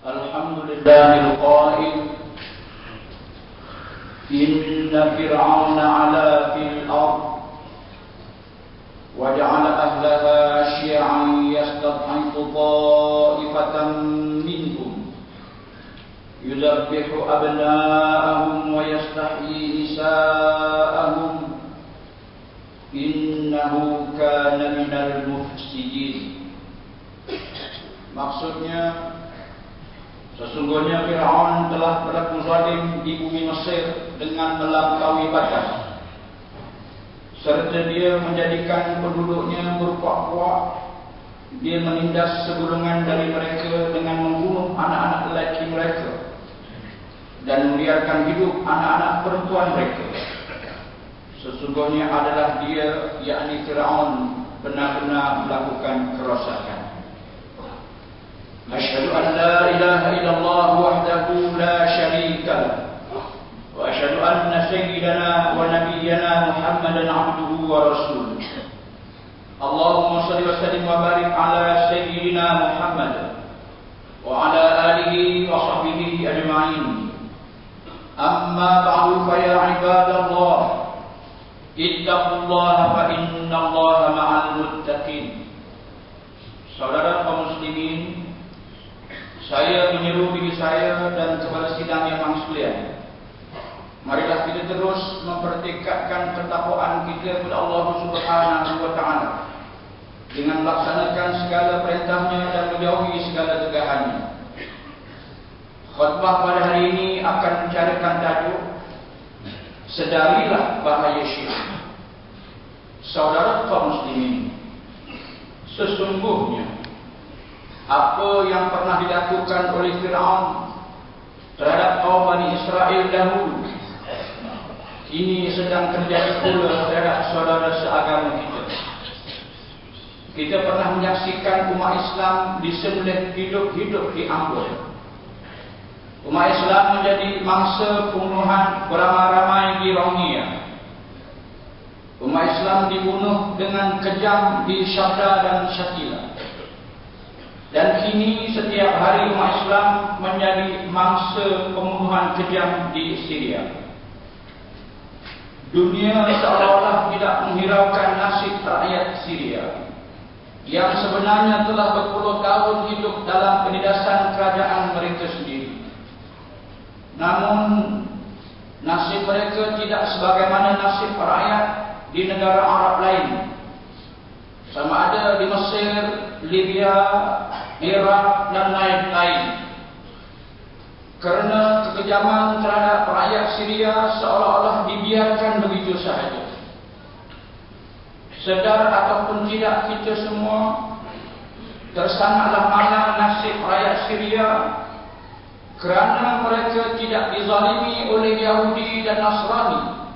Alhamdulillahil qail inna fir'auna 'ala fil ard wa ja'ala ahlaha syi'an yastad'ifu ta'ifatan minhum yudabbihu abna'ahum wa yastahyi nisa'ahum innahu kana minal mufsidin. Maksudnya, sesungguhnya Fir'aun telah berlaku zalim di bumi Mesir dengan melampaui batas, serta dia menjadikan penduduknya berkuak-kuak. Dia menindas segolongan dari mereka dengan membunuh anak-anak lelaki mereka dan membiarkan hidup anak-anak perempuan mereka. Sesungguhnya adalah dia, yakni Fir'aun, benar-benar melakukan kerosakan. Asyhadu an la ilaha illallah wahdahu la syarika lahu wa asyhadu anna sayyidana wa nabiyyana Muhammadan abduhu wa rasuluh. Allahumma shalli wa sallim wa barik ala sayyidina Muhammad wa ala alihi wa sahbihi ajma'in. Amma ba'du, fa ya ibadallah, ittaqullaha fa innallaha ma'al muttaqin. Saudara kaum muslimin, saya menyeru diri saya dan kepada sidang yang sekalian, marilah kita terus mempertekadkan ketakwaan kita kepada Allah Subhanahu wa taala dengan melaksanakan segala perintahnya dan menjauhi segala tegahannya. Khutbah pada hari ini akan mencarikan tajuk sedarilah bahaya syirik. Saudara kaum muslimin, sesungguhnya apa yang pernah dilakukan oleh Fir'aun terhadap kaum Bani Israel dahulu, ini sedang terjadi pula terhadap saudara seagama kita. Kita pernah menyaksikan umat Islam disembelih hidup-hidup di Ambon. Umat Islam menjadi mangsa pembunuhan beramai-ramai di Rongnia. Umat Islam dibunuh dengan kejam di Syabda dan Syakila. Dan kini setiap hari umat Islam menjadi mangsa pembunuhan kejam di Syria. Dunia seolah-olah tidak menghiraukan nasib rakyat Syria yang sebenarnya telah berpuluh tahun hidup dalam penindasan kerajaan mereka sendiri. Namun nasib mereka tidak sebagaimana nasib rakyat di negara Arab lain, sama ada di Mesir, Libya, Iraq dan lain-lain. Kerana kekejaman terhadap rakyat Syria seolah-olah dibiarkan begitu sahaja. Sedar ataupun tidak, kita semua tersangatlah mana nasib rakyat Syria kerana mereka tidak dizalimi oleh Yahudi dan Nasrani,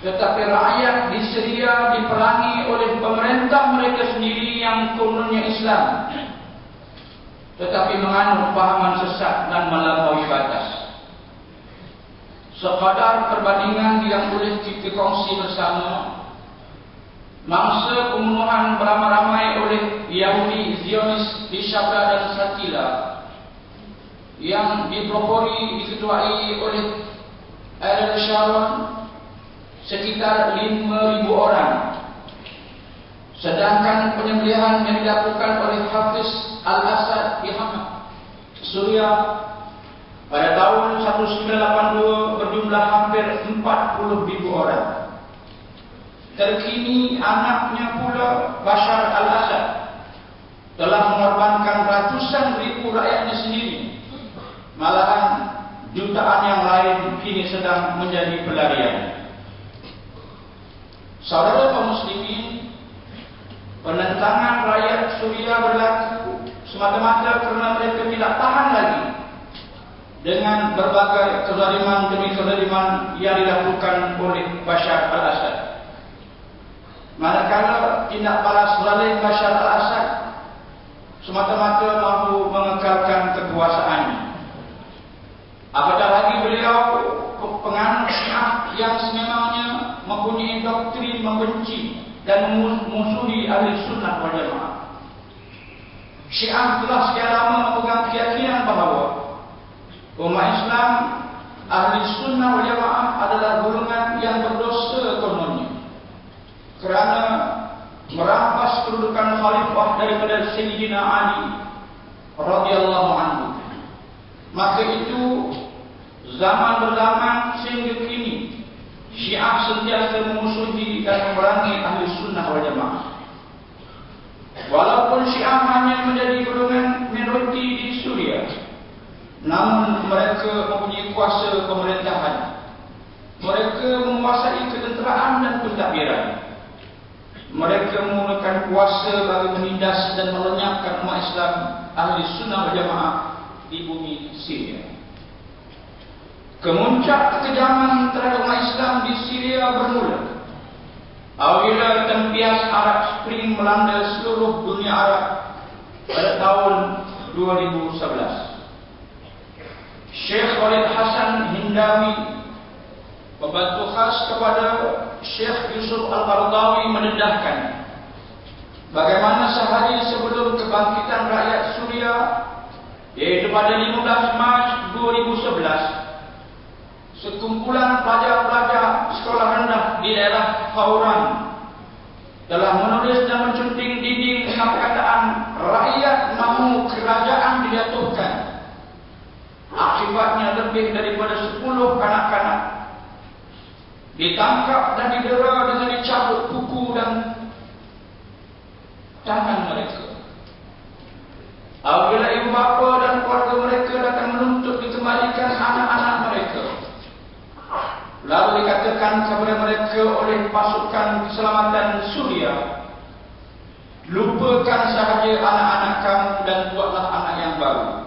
tetapi rakyat di Syria diperangi oleh pemerintah mereka sendiri yang kononnya Islam, tetapi menganut pahaman sesat dan melampaui batas. Sekadar perbandingan yang boleh kita kongsi bersama, mangsa pembunuhan beramai-ramai oleh Yahudi Zionis di Syabda dan Syakila yang dipelopori diketuai oleh Ariel Sharon sekitar 5,000 orang, sedangkan penyembelihan yang dilakukan oleh Hafiz Al-Assad di Hama, Suriah pada tahun 1982 berjumlah hampir 40,000 orang. Terkini anaknya pula, Bashar Al-Assad, telah mengorbankan ratusan ribu rakyatnya sendiri. Malahan jutaan yang lain kini sedang menjadi pelarian. Saudara kaum muslimin, penentangan rakyat Suriah berlaku semata-mata kerana mereka tidak tahan lagi dengan berbagai kezaliman demi kezaliman yang dilakukan oleh Bashar al-Assad. Manakala tindak balas zalim Bashar al-Assad semata-mata mampu mengekalkan kekuasaannya, apatah lagi beliau penganut Syiah yang sememangnya mempunyai doktrin membenci dan memusuhi ahli sunnah wal jamaah. Syiah telah sekian lama memegang keyakinan bahawa umat Islam Ahli Sunnah wal Jamaah adalah golongan yang berdosa kononnya kerana merampas kedudukan khalifah daripada Sayyidina Ali radhiyallahu anhu. Maka itu zaman berzaman sehingga kini Syiah sentiasa memusuhi dan memerangi Ahli Sunnah wal Jamaah. Walaupun Syiah hanya menjadi golongan minoriti di Suria, namun mereka mempunyai kuasa pemerintahan. Mereka menguasai ketenteraan dan pentadbiran. Mereka menggunakan kuasa bagi menindas dan melenyapkan umat Islam Ahli Sunnah wal Jamaah di bumi Syria. Kemuncak kekejaman terhadap umat Islam di Syria bermula apabila tempias Arab Spring melanda seluruh dunia Arab pada tahun 2011. Syekh Khalid Hasan Hindawi, pembantu khas kepada Syekh Yusuf Al-Qaradawi, mendedahkan bagaimana sehari sebelum kebangkitan rakyat Suria, yaitu pada 15 Mac 2011, sekumpulan pelajar-pelajar sekolah rendah di daerah Fauran telah menulis dan mencunting dinding dengan perkataan rakyat mahu kerajaan dijatuhkan. Akibatnya lebih daripada 10 kanak-kanak ditangkap dan didera dengan dicabut kuku dan tangan mereka. Apabila ibu bapa dan keluarga mereka datang menuntut dikembalikan anak-anak mereka, lalu dikatakan kepada mereka oleh pasukan keselamatan Suria, lupakan sahaja anak-anak kamu dan buatlah anak yang baru.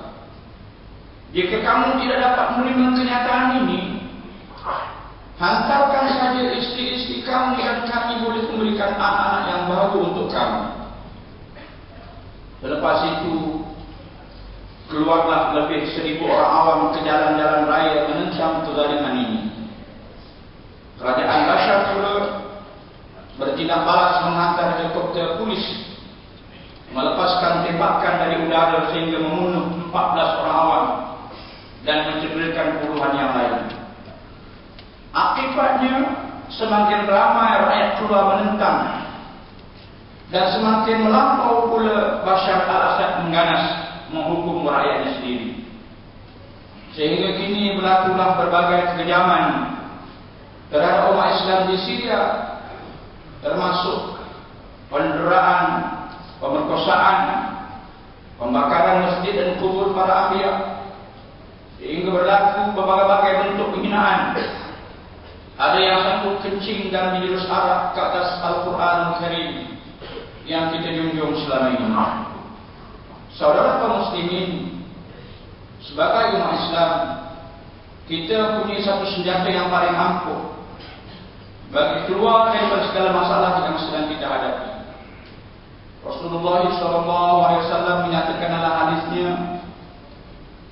Jika kamu tidak dapat menerima kenyataan ini, hantarkan saja istri-istri kamu dan kami boleh memberikan anak-anak yang baru untuk kamu. Selepas itu, keluarlah lebih 1,000 orang awam ke jalan-jalan raya menentang kezaliman ini. Kerajaan Bashar pula bertindak balas menghantar helikopter polis melepaskan tembakan dari udara sehingga membunuh 14 orang awam dan mencederakan puluhan yang lain. Akibatnya semakin ramai rakyat keluar menentang dan semakin melampau pula Bashar al-Assad mengganas menghukum rakyatnya sendiri. Sehingga kini berlakulah berbagai kekejaman terhadap umat Islam di Syria, termasuk penderaan, pemerkosaan, pembakaran masjid dan kubur para anbiya, sehingga berlaku berbagai-bagai bentuk penghinaan. Ada yang sanggup kencing dan menjurus arak ke atas Al-Quran Al-Karim yang kita junjung selama ini. Saudara kaum muslimin, sebagai umat Islam, kita punya satu senjata yang paling ampuh bagi keluar daripada segala masalah yang sedang kita hadapi. Rasulullah SAW menyatakan dalam hadisnya,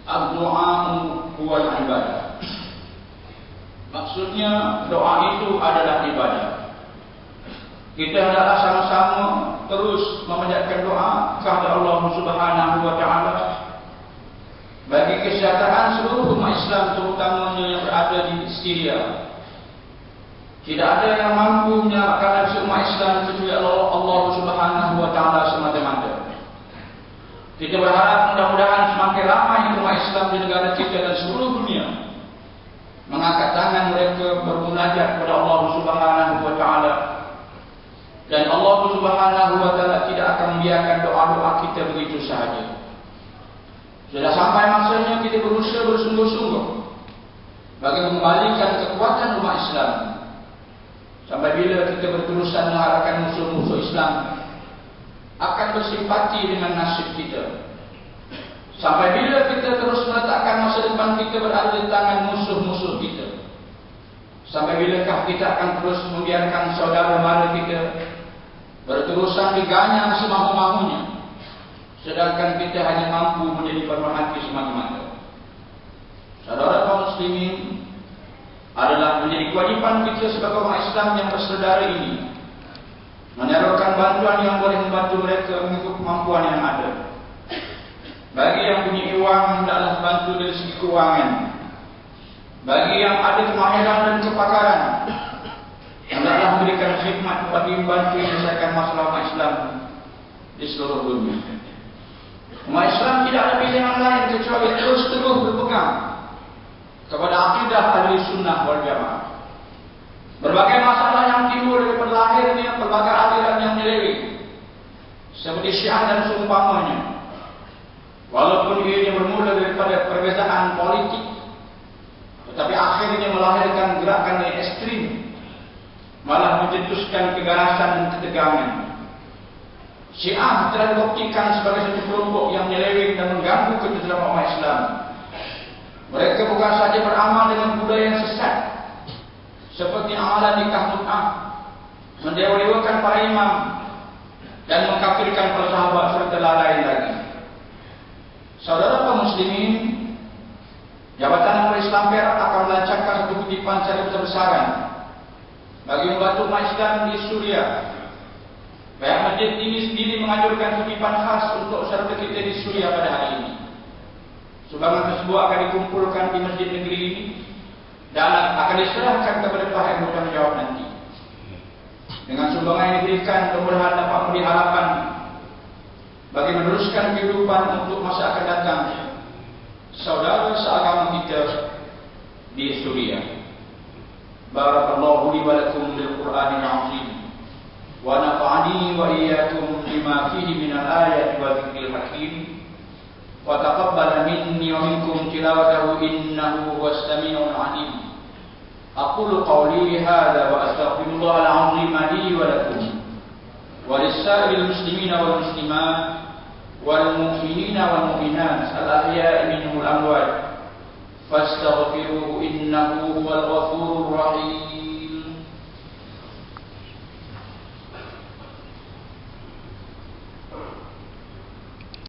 "Ad-du'a'u huwal ibadah." Maksudnya doa itu adalah ibadah. Kita hendaklah sama-sama terus memanjatkan doa kepada Allah Subhanahu wa taala bagi kesejahteraan seluruh umat Islam, terutamanya yang berada di Syria. Tidak ada yang mampu menyelamatkan umat Islam kecuali Allah Subhanahu wa taala semata-mata. Kita berharap mudah-mudahan semakin ramai umat Islam di negara kita dan seluruh dunia mengangkat tangan mereka bermunajat kepada Allah Subhanahu wa taala, dan Allah Subhanahu wa taala tidak akan membiarkan doa-doa kita begitu sahaja. Sudah sampai masanya kita berusaha bersungguh-sungguh bagi mengembalikan kekuatan umat Islam. Sampai bila kita berterusan mengharapkan musuh-musuh Islam akan bersimpati dengan nasib kita? Sampai bila kita terus meletakkan masa depan kita berada di tangan musuh-musuh kita? Sampai bilakah kita akan terus membiarkan saudara mara kita berterusan diganyang semampu-mampunya, sedangkan kita hanya mampu menjadi pemerhati semata-mata? Saudara kaum muslimin, adalah menjadi kewajipan kita sebagai umat Islam yang bersaudara ini menyalurkan bantuan yang boleh membantu mereka mengikut kemampuan yang ada. wang hendaklah bantu dari segi keuangan. Bagi yang ada kemahiran dan kepakaran, hendaklah memberikan khidmat bagi membantu menyelesaikan masalah umat Islam di seluruh dunia. Umat Islam tidak ada pilihan lain kecuali terus berpegang kepada akidah ahli sunnah wal jamaah. Berbagai masalah yang timbul daripada lahirnya pelbagai aliran yang menyeleweng, seperti Syiah dan seumpamanya, walaupun ianya bermula daripada perbezaan politik, tetapi akhirnya melahirkan gerakan yang ekstrim, malah mencetuskan keganasan dan ketegangan. Syiah telah dibuktikan sebagai satu kelompok yang menyeleweng dan mengganggu ketentraman umat Islam. Mereka bukan saja beramal dengan budaya yang sesat, seperti amalan nikah mut'ah, mendewa-dewakan para imam, dan mengkafirkan para sahabat serta lain lagi. Saudara kaum muslimin, Jabatan Umrah Islam Perak akan melancarkan satu kutipan secara besar-besaran bagi membantu umat Islam di Suriah. Pihak masjid ini sendiri menganjurkan kutipan khas untuk saudara kita di Suriah pada hari ini. Sumbangan tersebut akan dikumpulkan di masjid negeri ini dan akan diserahkan kepada pihak yang bertanggung jawab nanti. Dengan sumbangan yang diberikan, mudah-mudahan dapat memberi harapan bagi meneruskan kehidupan untuk masa akan datang saudara seagama kita di Suriah. Barakallahu li wa lakum bil Qur'anil 'azim wa nafa'ani wa iyyakum bima fihi minal ayati wa dzikril hakim wa taqabbal minni wa minkum tilawatahu innahu huwas samiul 'alim. Aqulu qawli hadza wa astaghfirullahal 'azim li wa lakum wa lis-sa'iril muslimina wal muslimat wal mu'minina wal mu'minat al-ahya'i minhum al-amwat fastaghfiruhu innahu huwal ghafurur rahim.